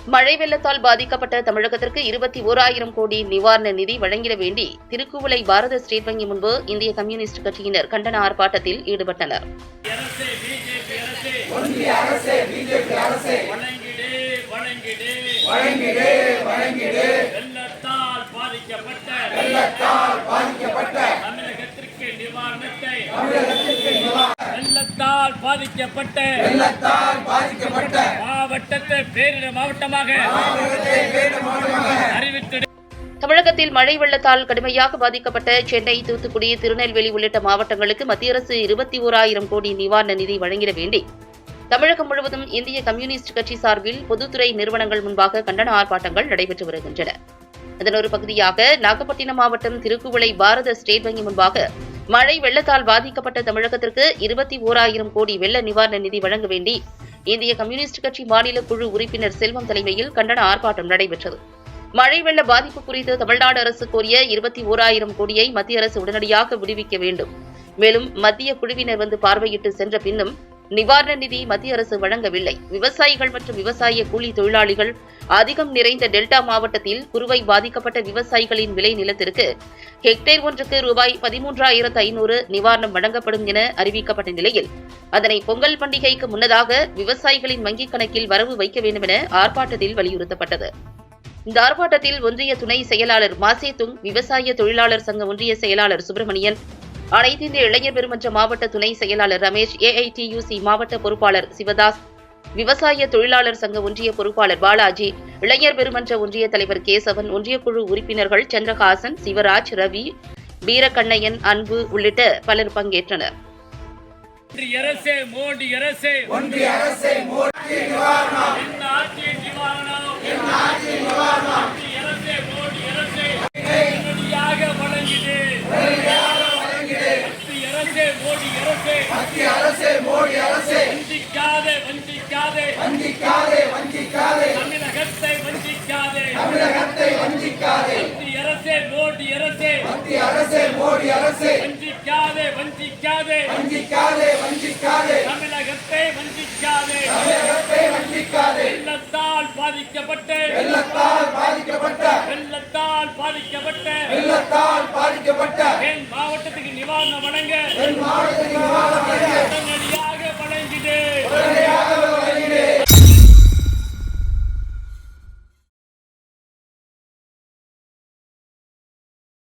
மழை வெள்ளத்தால் பாதிக்கப்பட்ட தமிழகத்திற்கு 21,000 கோடி நிவாரண நிதி வழங்கிட வேண்டி திருக்குவளை பாரத ஸ்டேட் வங்கி முன்பு இந்திய கம்யூனிஸ்ட் கட்சியினர் கண்டன ஆர்ப்பாட்டத்தில் ஈடுபட்டனர். வெள்ளத்தால் பாதிக்கப்பட்ட மாவட்டத்தை பேரிடர் மாவட்டமாக அறிவித்து தமிழகத்தில் மழை வெள்ளத்தால் கடுமையாக பாதிக்கப்பட்ட சென்னை, தூத்துக்குடி, திருநெல்வேலி உள்ளிட்ட மாவட்டங்களுக்கு மத்திய அரசு 21,000 கோடி நிவாரண நிதி வழங்கிட வேண்டி தமிழகம் முழுவதும் இந்திய கம்யூனிஸ்ட் கட்சி சார்பில் பொதுத்துறை நிறுவனங்கள் முன்பாக கண்டன ஆர்ப்பாட்டங்கள் நடைபெற்று வருகின்றன. இதன் ஒரு பகுதியாக நாகப்பட்டினம் மாவட்டம் திருக்குவளை பாரத ஸ்டேட் வங்கி முன்பாக மழை வெள்ளத்தால் பாதிக்கப்பட்ட தமிழகத்திற்கு 21,000 கோடி வெள்ள நிவாரண நிதி வழங்க வேண்டி இந்திய கம்யூனிஸ்ட் கட்சி மாநில குழு உறுப்பினர் செல்வம் தலைமையில் கண்டன ஆர்ப்பாட்டம் நடைபெற்றது. மழை வெள்ள பாதிப்பு குறித்து தமிழ்நாடு அரசு கோரிய 21,000 கோடியை மத்திய அரசு உடனடியாக விடுவிக்க வேண்டும். மேலும் மத்திய குழுவினர் வந்து பார்வையிட்டு சென்ற பின்னும் நிவாரண நிதி மத்திய அரசு வழங்கவில்லை. விவசாயிகள் மற்றும் விவசாய கூலி தொழிலாளிகள் அதிகம் நிறைந்த டெல்டா மாவட்டத்தில் குறுவை பாதிக்கப்பட்ட விவசாயிகளின் விளை நிலத்திற்கு ஹெக்டேர் ஒன்றுக்கு ரூபாய் 13,500 நிவாரணம் வழங்கப்படும் என அறிவிக்கப்பட்ட நிலையில் அதனை பொங்கல் பண்டிகைக்கு முன்னதாக விவசாயிகளின் வங்கிக் கணக்கில் வரவு வைக்க வேண்டும் என ஆர்ப்பாட்டத்தில் வலியுறுத்தப்பட்டது. இந்த ஆர்ப்பாட்டத்தில் ஒன்றிய துணை செயலாளர் மாசேதுங், விவசாய தொழிலாளர் சங்க ஒன்றிய செயலாளர் சுப்பிரமணியன், அனைத்து இந்திய இளைஞர் பெருமன்ற மாவட்ட துணை செயலாளர் ரமேஷ், AITUC மாவட்ட பொறுப்பாளர் சிவதாஸ், விவசாய தொழிலாளர் சங்க ஒன்றிய பொறுப்பாளர் பாலாஜி, இளைஞர் பெருமன்ற ஒன்றிய தலைவர் கேசவன், ஒன்றிய குழு உறுப்பினர்கள் சந்திரகாசன், சிவராஜ், ரவி, வீரக்கண்ணையன், அன்பு உள்ளிட்ட பலர் பங்கேற்றனர். தமிழகத்தை வஞ்சிக்காதே மோடி அரசே வஞ்சிக்காதே தமிழகத்தை வஞ்சிக்காதே வெள்ளத்தால் பாதிக்கப்பட்ட என் மாவட்டத்துக்கு நிவாரணம் வழங்க